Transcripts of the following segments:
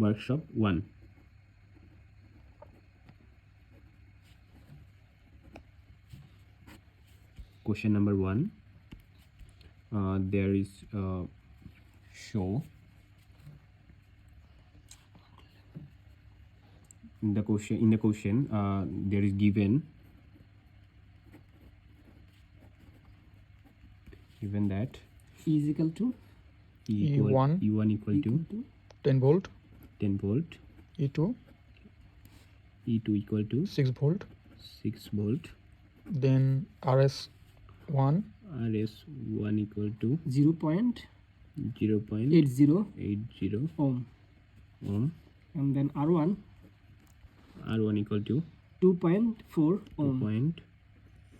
workshop 1. Question number 1. There is show in the question. There is given that E is equal to E1 equal to 10 volt, 10 volt, E2 equal to 6 volt, 6 volt, then RS1 equal to 0.80 0.80 ohm, ohm, and then R1 equal to 2.4 ohm,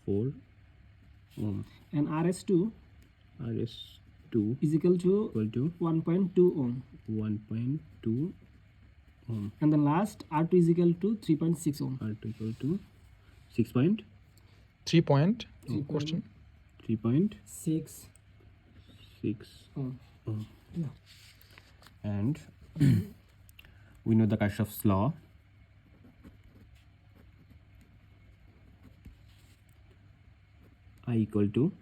2.4 ohm, and RS2 is equal to equal to 1.2 ohm, 1.2 ohm, and then last R2 is equal to 3.6 ohm. R2 equal to 6.3 3 point Question. 3.6 ohm. ohm. Yeah. And we know the Kirchhoff's law. I equal to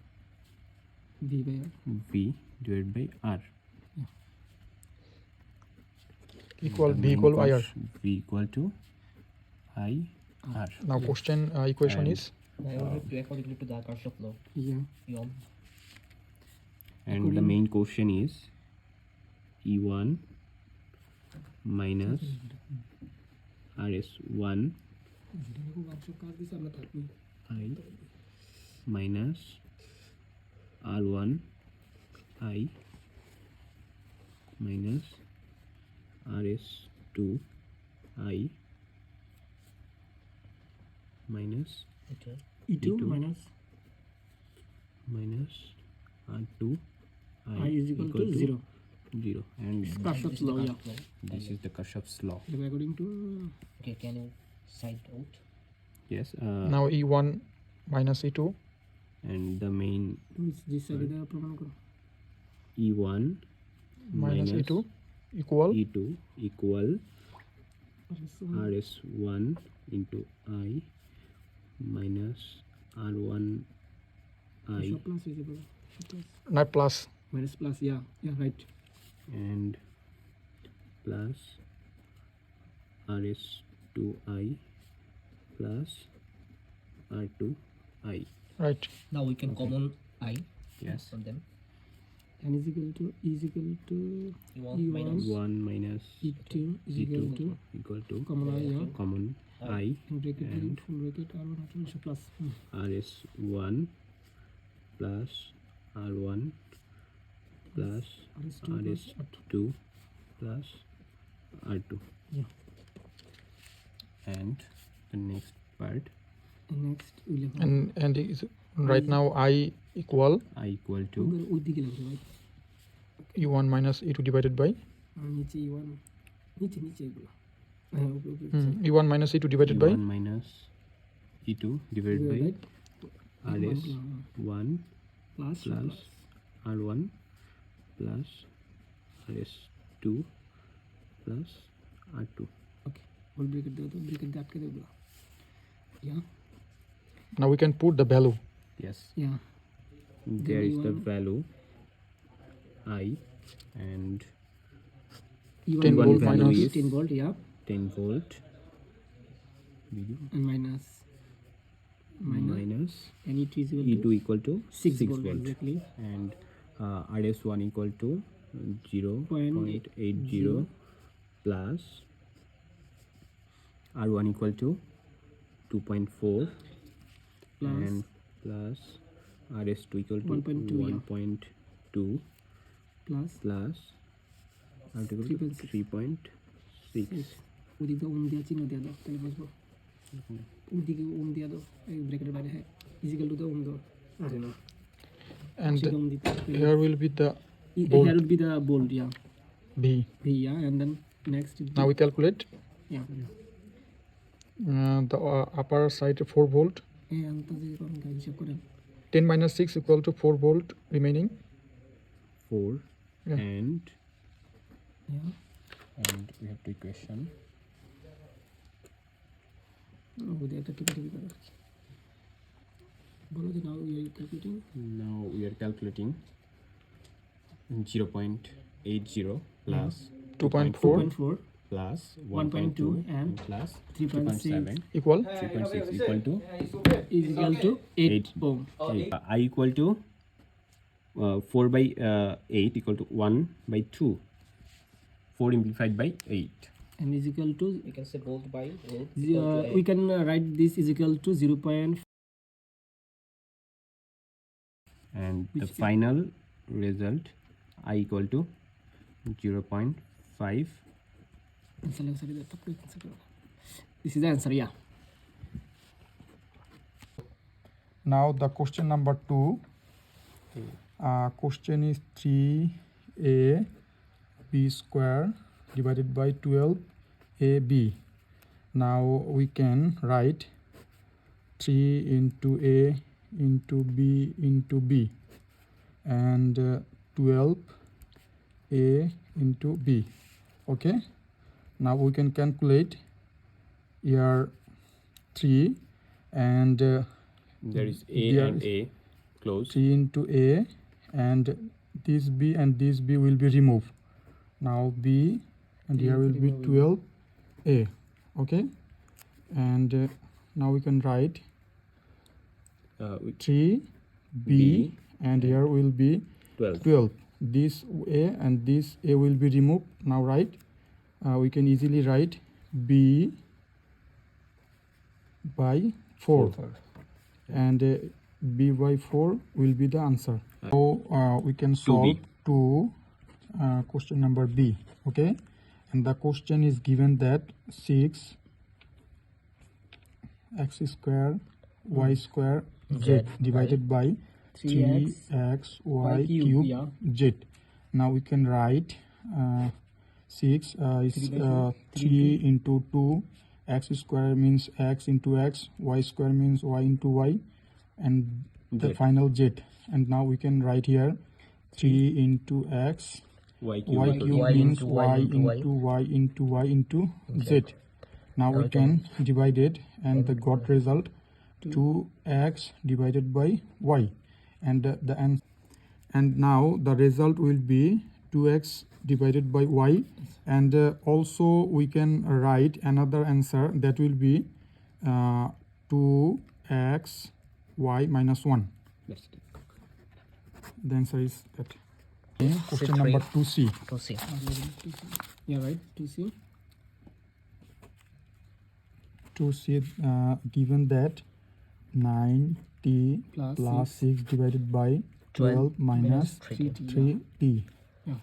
V by R. V divided by R. equal The V main equal IR. V equal to I R. Now question equation And is according to the Kirchhoff law. Yeah. And the main question is E1 minus RS1 I minus R1 I minus RS2 I minus E2 minus R2 I is equal to 0. 0. And Kirchhoff's law, yeah. this is the Kirchhoff's law. According to Okay, can you cite out? Yes. now E1 minus E2 And the main this side the प्रमाण करो. E1 minus E2 equal E2 equal RS1 RS1 into I minus R1 I plus is equal plus not plus minus plus, yeah, right. and plus RS2I plus R2I. right. Now we can common I Yes. from them. N is equal to E1 E1 minus 1 minus E2 is equal to common I, yeah. common I In bracket, and full bracket R1 R2 so plus. RS1 plus R1 plus RS2 plus RS2 plus R2. Yeah. And the next part, And next we'll have And is right now I equal I equal to ওই দিকে লাগবে ভাই E1 minus E2 divided by আর নিচে E1 নিচে এগুলো হ্যাঁ উপরে E1 minus E2 divided by E1 minus E2 divided by RS1 plus plus R1 plus RS2 plus R2. Okay whole bracket দাও তো ব্র্যাকেট দিয়ে আটকে দাও এগুলো yeah now we can put the value Yes. yeah There is the E1 value I and E1 10 volt value minus is 10 volt, yeah, 10 volt video and minus minus and E2 is equal E2 equal to 6 6 volt volt exactly, and RS1 equal to 0.80 plus R1 equal to 2.4 plus and plus RS2 equal to 1.2, yeah. 1.2 plus plus R2 equal to 3.6. ওদিকে ওম দিয়া চিহ্ন দিয়া দাও তাহলে বুঝবো ওদিকে ওম দিয়া দাও এই ব্র্যাকেটের বাইরে হ্যাঁ ইজিক্যাল টু দ্য ওম দাও আরে না and সেটা ওম দিতে here will be the here would be the bold, yeah, V. V, yeah, and then next Now we calculate yeah the upper side 4 volt, and তাহলে কোন কাজ হিসাব করেন 10 minus 6 equal to 4 volt remaining 4 Yeah. and yeah and we have the equation. ওদের একটা টিপি করো বলো যে now you are calculating Now we are calculating 0.80 plus 2.4 2.4 plus 1.2 and plus 3.6 equal 3.6 equal to is equal to 8 8. ohm. I equal to 4 by 8 equal to 1 by 2. 4 amplified by 8. And is equal to You can say volt by volt. we can write this is equal to 0. And the Which- final result I equal to 0.5. This is the answer, yeah. now the question number 2 question is 3a b square divided by 12ab. Now we can write 3 into a into b into b and 12a into b. Okay, now we can calculate here 3 and There is A There and is- A close. 3 into a and this b and this b will be removed. Now b and here will be 12a. Okay, and now we can write With 3b B and here will be 12. 12. This a and this a will be removed. Now write we can easily write b by 4 and b by 4 will be the answer. So we can solve to question number b. Okay, and the question is given that 6 x square y square z divided by 3x y cube yeah. z. Now we can write 6 is 3 into 2. X square means x into x, y square means y into y, and the Z. final z. And now we can write here 3 into x, Y y cube. cube Y means into y y into into y into y into z. Now we we can divide it and the got result 2x divided by y, and and now the result will be 2x divided by y, and also we can write another answer that will be 2x y minus 1. That's it. The answer is that. Okay, question three. number 2c. To see. Yeah, right, to see. 2c given that 9t Plus plus 6 divided by 12 minus 3t. 3t. Yeah.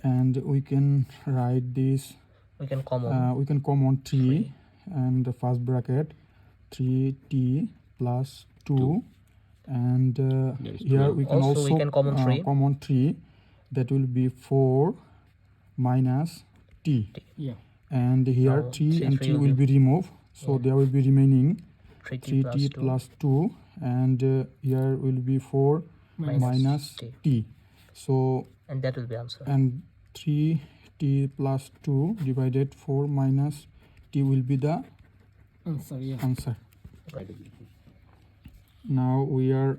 And we can write this We can common. we can common 3 and the first bracket 3t plus 2 and That is here 12. we can Also also we can common 3. common 3, that will be 4 minus t, Yeah. and here Now 3 and 3 will will be removed, so there will be remaining 3t 3t plus 2. plus 2 and here will be 4 minus t. t. So And that will be answer. and 3t plus 2 divided 4 minus t will be the Answer, yeah. answer. Right. Now we are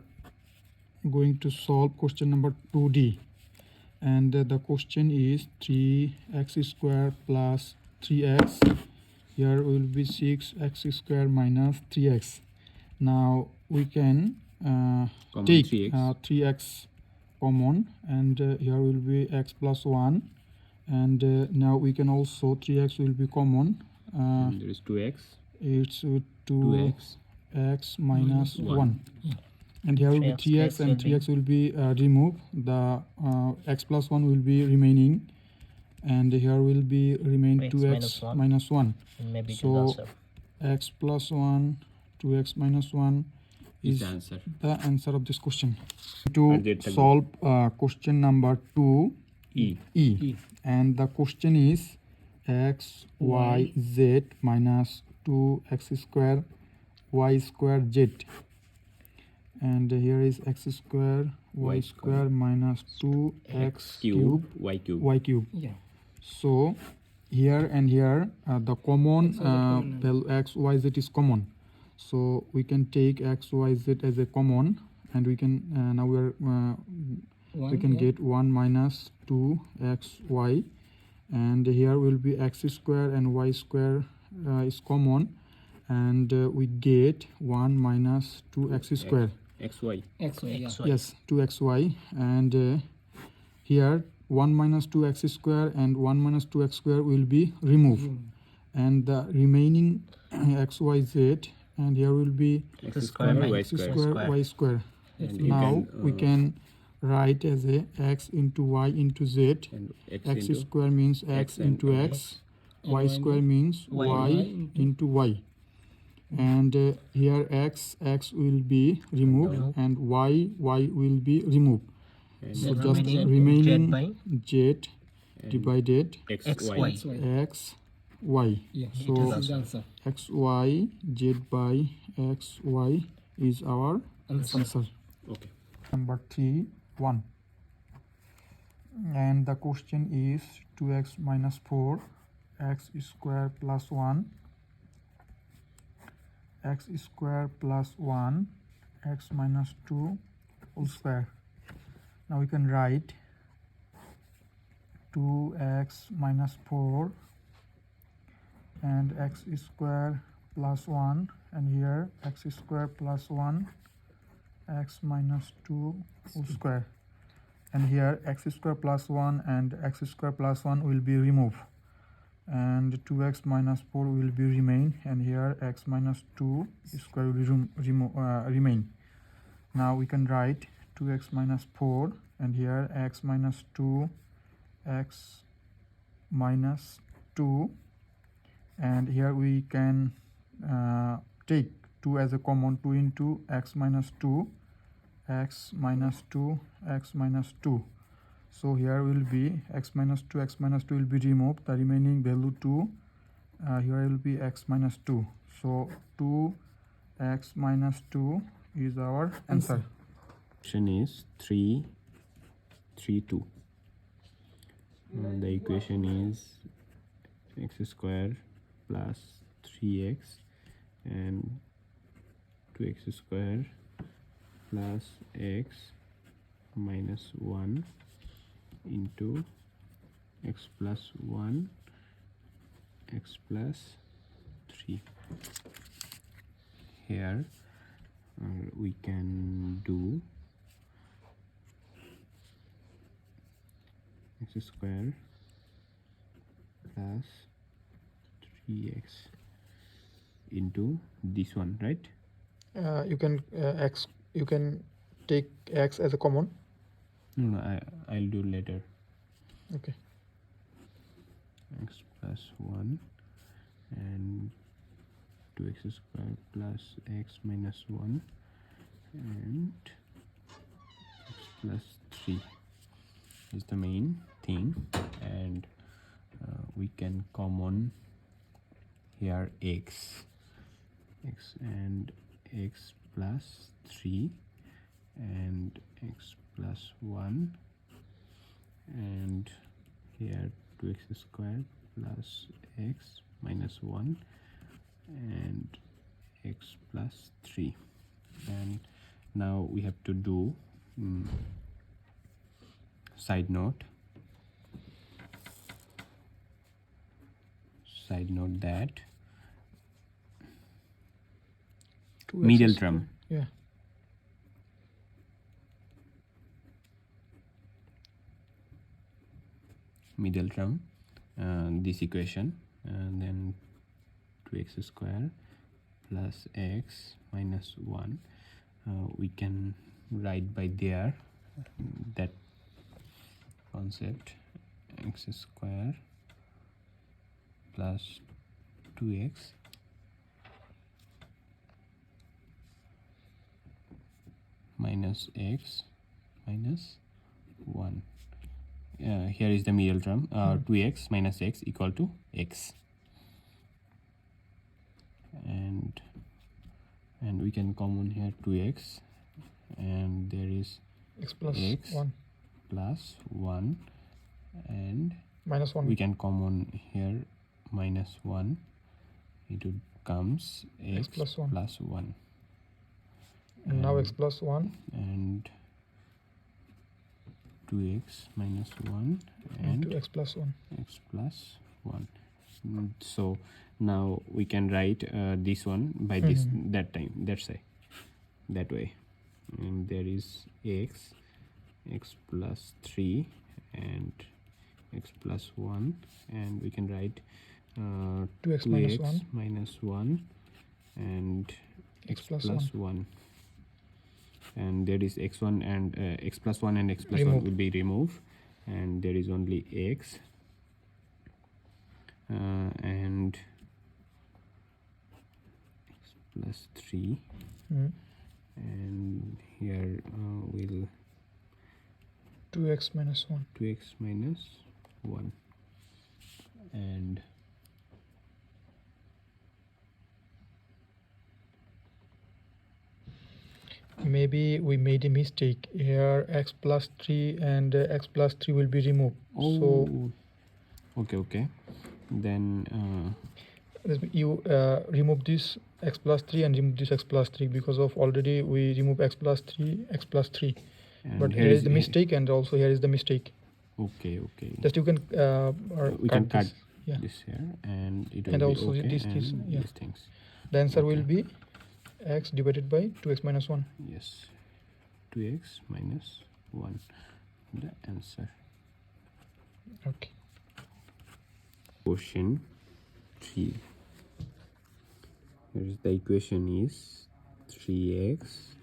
going to solve question number 2d, and the question is 3x square plus 3x. Here will be 6x square minus 3x. Now we can take 3x. 3x common, and here will be x plus 1, and now we can also 3x will be common. There is 2x. It's 2x 2x. minus 1. And here will be 3x and 3x will be removed. The x plus 1 will be remaining, and here will be remain X 2x minus 1. And maybe So, the answer. X plus 1, 2x minus 1 Is is the answer. the answer of this question. And To that's a solve question number 2e, E. and the question is x y z minus 2x square y square z, and here is x square y square minus 2x Cube. Y cube. y cube. Yeah. So here and here the common X, Y, Z common. value x, y, z is common. So we can take x, y, z as a common, and we can now we can get 1 minus 2 x, y, and here will be x square and y square is common, and we get 1 minus 2 x square. xy. X, Y, yeah. XY. Yes, 2xy, and here 1 minus 2x square and 1 minus 2x square will be removed, and the remaining xyz, and here will be X square by y x square. square, y square. And you Now can, we can write as a x into y into z. and X into square means x and into x, y y square means y y into y, and here x will be removed, Removed. and y will be removed. and So The just remaining remaining Z z divided xy. X, Y. x y. Yeah. So This is the answer. x y z by x y is our Answer. answer. Okay. Number 3 1, and the question is 2x minus 4 x square plus 1 x square plus 1 x minus 2 whole square. Now we can write 2x minus 4 and x square plus 1, and here x square plus 1 x minus 2 whole square, and here x square plus 1 and x square plus 1 will be removed, and 2x minus 4 will be remain, and here x minus 2 square will remain. Now we can write 2x minus 4, and here x minus 2 x minus 2, and here we can take 2 as a common, 2 into x minus 2 x minus 2 x minus 2. So here will be x minus 2 will be removed, the remaining value 2, here will be x minus 2. So 2 x minus 2 is our answer. Question is 3 3 2. The equation is x square plus 3x and 2x square plus x minus 1 into x plus 1 x plus 3. Here we can do x square plus 3x into this one, right? You can take x as a common. No, I'll do later. Okay. X plus 1 and 2x square plus x minus 1 and x plus 3 is the main thing, and we can common here x and x plus 3 and x plus 1, and here 2x square plus x minus 1 and x plus 3. And now we have to do side note that 2x middle square. term, Yeah. this equation, and then 2x square plus x minus 1, we can write by there that concept, x square plus 2x minus x minus 1. Here is the middle term, 2x minus x equal to x, and we can common here 2x, and there is X plus x 1. plus 1 and minus 1. we can common here minus 1. It would comes x plus 1. plus 1. And now x plus 1 and 2x minus 1 and and 2x plus 1. x plus 1. So now we can write this one by this that time, that's why that way. And there is x plus 3 and x plus 1, and we can write 2x minus 1 minus 1 and x plus 1. And there is x1 and x plus 1 and x plus 1 Remove. will be removed, and there is only x and x plus 3, and here will 2x minus 1. 2x minus 1. And Maybe we made a mistake here. X plus 3 and x plus 3 will be removed. So okay, then you remove this x plus 3 and remove this x plus 3, because of already we remove x plus 3, x plus 3. and But here is the mistake, and also here is the mistake. okay Just you can we can cut this. Yeah. this here, and it will And be also okay, this, and yeah. these things. The answer will Okay. be x divided by 2x minus 1. Yes, 2x minus 1, the answer. Okay. Question 3. Here is the equation is 3x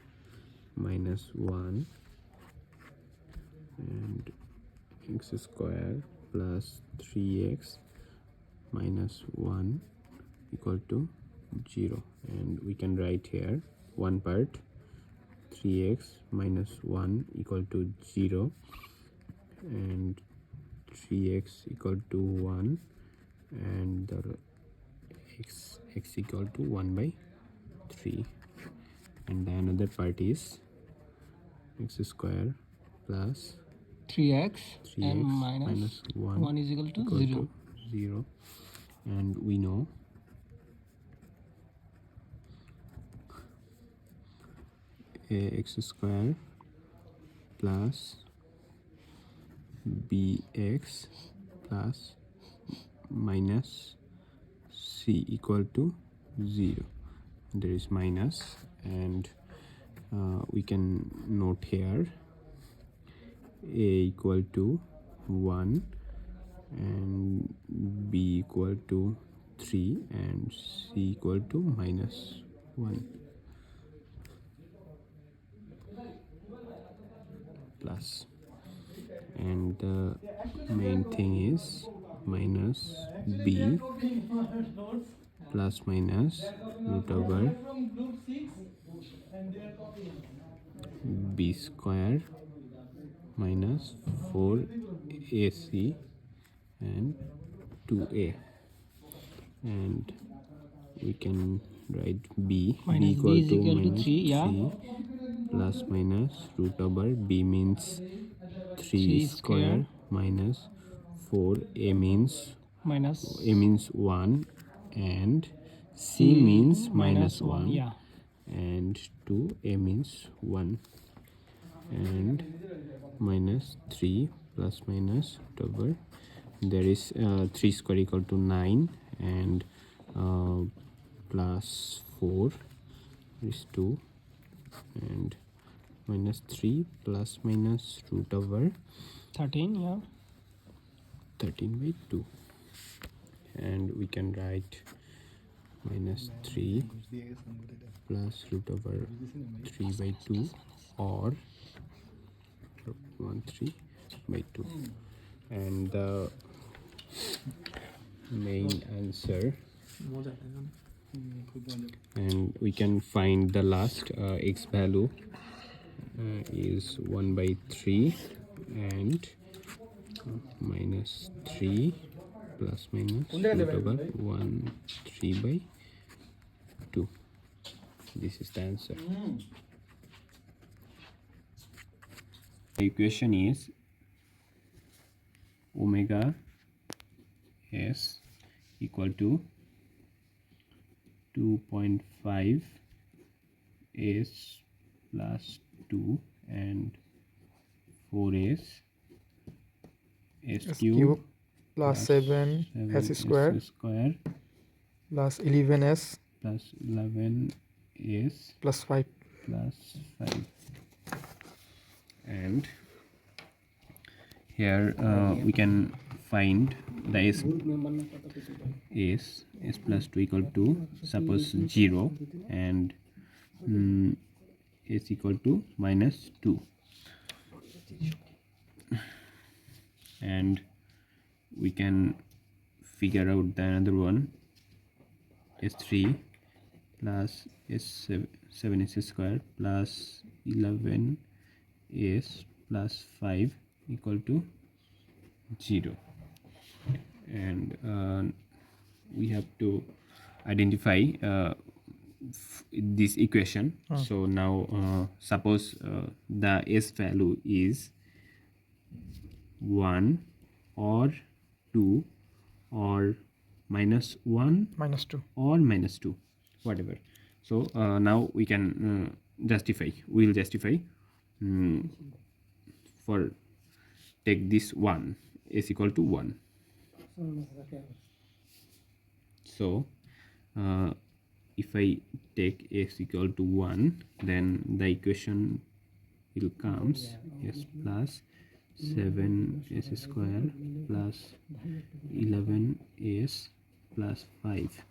minus 1 and x square plus 3x minus 1 equal to 0, and we can write here one part 3x minus 1 equal to 0 and 3x equal to 1 and the x equal to 1 by 3, and the another part is x square plus 3x 3x and minus 1 is equal to 0. 0, and we know x square plus bx plus minus c equal to 0. There is minus, and we can note here a equal to 1 and b equal to 3 and c equal to minus 1 plus, and the main thing is minus b plus minus root over b square minus 4ac and 2a, and we can write b Minus equal b is to equal to minus 3, yeah. 3 plus minus root over b means 3 3 square minus 4a means minus a means 1 and c means minus 1, yeah. and 2a means 1, and minus 3 plus minus over there is 3 square equal to 9 and plus 4 is 2, and minus 3 plus minus root over 13, yeah. 13 by 2, and we can write minus 3 plus root over 3 by 2 or 1 3 by 2, and the main answer, and we can find the last x value is 1 by 3 and minus 3 plus minus root over 1 3 by 2. This is the answer. The equation is omega s equal to 2.5 s plus 2 and 4s s S cube cube plus 7 s square square plus 11s plus 11s plus 5. plus 5. And here we can find the s plus 2 equal to suppose 0 and s equal to minus 2, and we can figure out the another one, s3 plus s7s square plus 11s plus 5 equal to 0, and we have to identify this equation. So now suppose the s value is 1 or 2 or minus 1 Minus 2. or minus 2, whatever. So now we can we'll justify for take this 1 is equal to 1. So if I take s equal to 1, then the equation will comes s plus 7s square plus 11s plus 5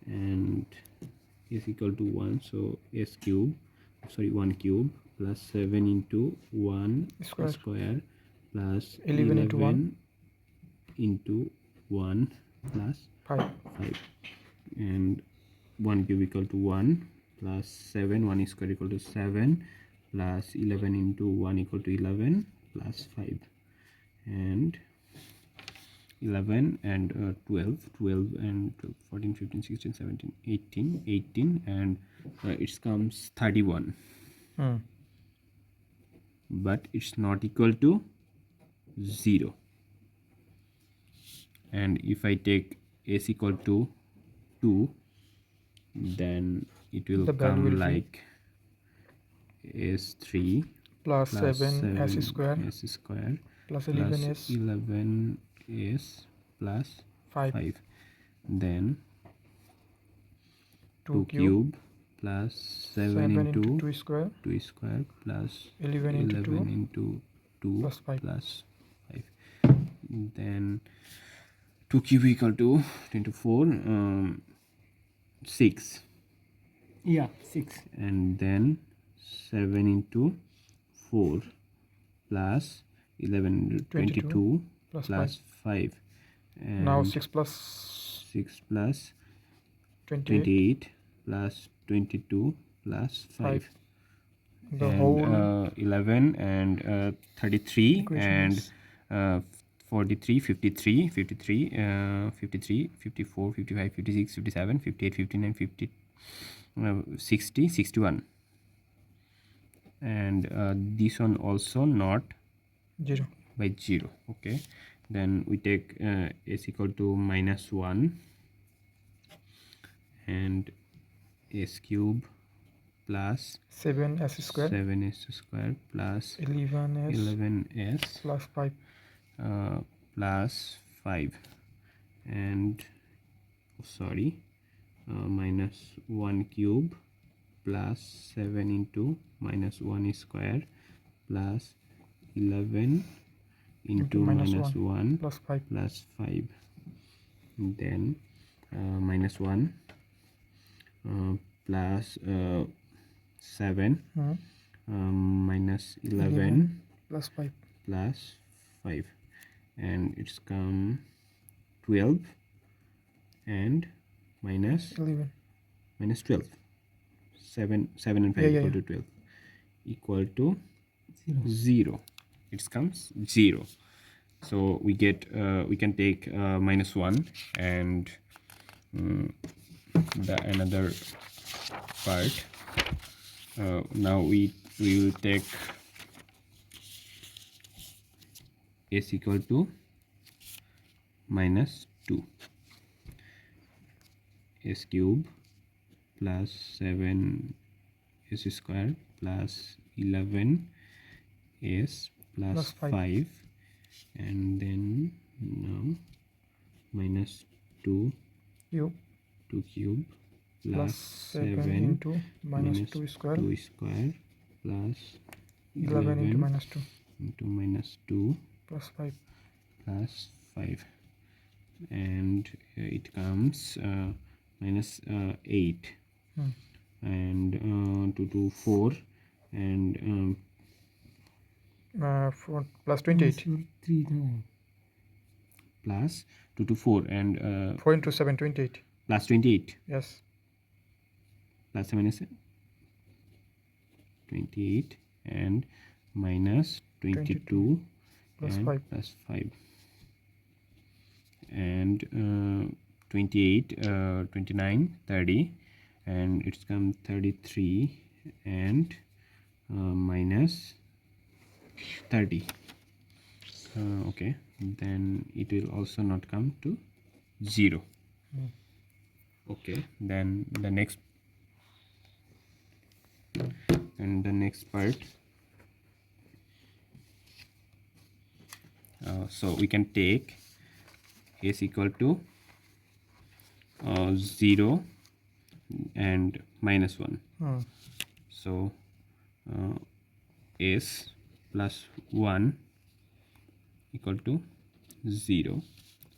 and is equal to 1. So s cube, 1 cube plus 7 into 1 square plus 11 into 1 into 1 plus 5. 5, and 1 cube equal to 1 plus 7, 1 square equal to 7 plus 11 into 1 equal to 11 plus 5, and 11 and 12 and 14, 15, 16, 17, 18 and it comes 31, but it's not equal to 0. And if I take s equal to 2, then it will The value come will be like s3 plus 7 s square plus 11s 11s plus 5. 5, then 2 2 cube plus 7 into 2 square 2 square plus 11 into 2 into 2 plus 5. plus 5. Then 2 cube equal to 24, 6. Yeah, 6. And then 7 into 4 plus 11, 22 plus 5. And Now 6 plus 28 plus 22 plus 5. The And whole 11 and 33 equation and is 43, 53, 54, 55, 56, 57, 58, 59, 50, 60, 61. And this one also not 0. by 0. Okay, then we take s equal to minus 1 and s cube plus 7s square 7s square plus 11s 11s plus 5. plus 5 and minus 1 cube plus 7 into minus 1 square plus 11 into minus 1 plus 5. plus 5, then minus 1 plus 7 minus 11 plus 5. plus 5, and it's come 12 and minus 11. minus 12. 7 and 5 equal to 12 equal to 0. It comes 0. So we get we can take minus 1 and the another part. Now we will take s equal to minus 2. S cube plus 7 s square plus 11 s plus Plus 5. 5, and then now minus 2 Cube 2 cube plus plus 7 7 into minus minus 2 square 2 square plus 11 into minus 2 into minus 2 plus 5. plus 5, and it comes minus 8, and 2 to 4, and 4 plus 28. 3 no. plus 2 to 4, and 4 into 7, 28. plus 28, Yes. plus 7 is 28, and minus 22 plus and 5. plus 5, and 28 29 30, and it's come 33, and minus 30. Okay, then it will also not come to 0. Okay, then the next part, so we can take s equal to 0 and minus 1. So s plus 1 equal to 0.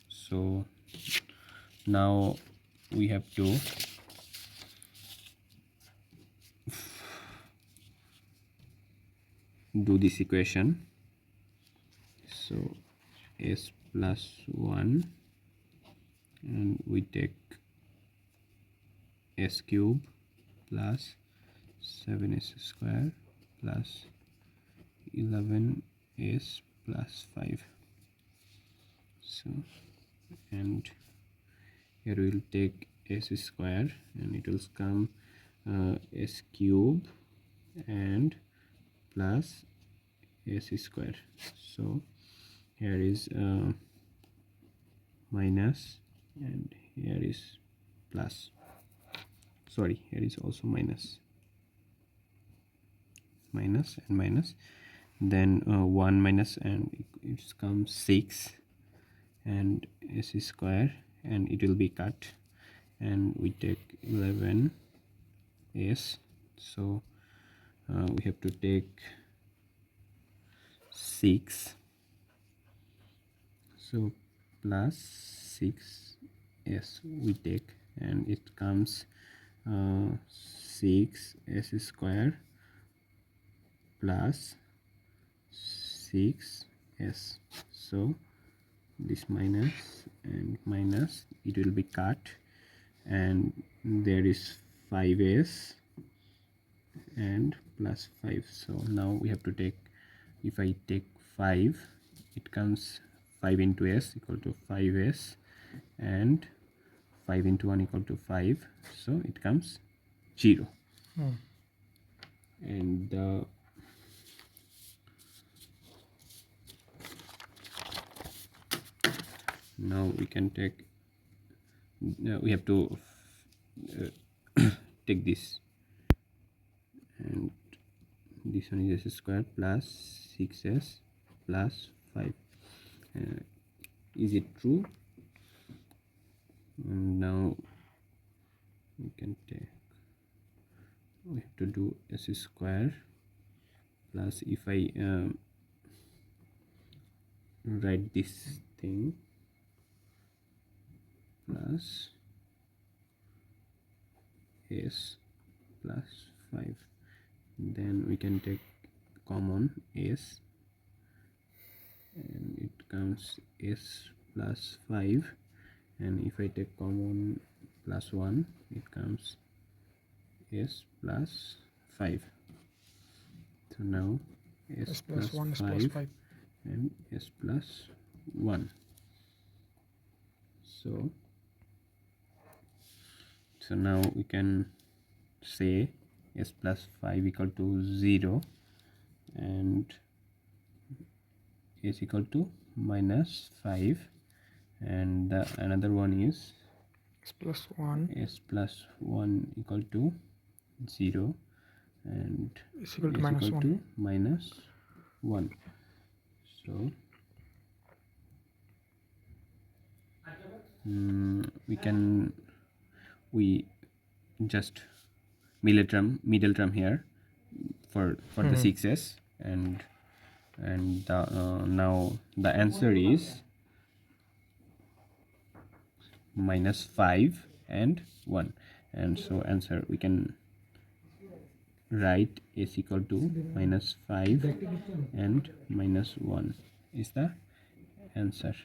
So now we have to do this equation. So s plus 1, and we take s cube plus 7s square plus 11s plus 5. So, and here we will take s square, and it will come s cube and plus s square. So here is minus, and here is plus. Sorry, here is also minus and minus, then 1 minus, and it comes 6, and s square, and it will be cut, and we take 11s. So we have to take 6, so plus 6s we take, and it comes 6s square plus 6s. So this minus and minus, it will be cut, and there is 5s and plus 5. So now we have to take, if I take 5, it comes 5 into s equal to 5s, and 5 into 1 equal to 5, so it comes 0. And now we can take, we have to take this, and this one is s square plus 6s plus 5. Is it true? And now we can take, we have to do s square plus, if I write this thing, plus s plus 5, then we can take common s, and it comes s plus 5, and if I take common plus 1, it comes s plus 5. So now s plus 1 is 5 plus 5. and s plus 1. So now we can say s plus 5 equal to 0, and s equal to minus 5, and the another one is S plus 1 s plus 1 equal to 0 and is equal to is minus equal 1. to minus 1. So we just middle term here for the 6s, and now the answer is minus 5 and 1, and so answer we can write is equal to minus 5 and minus 1 is the answer.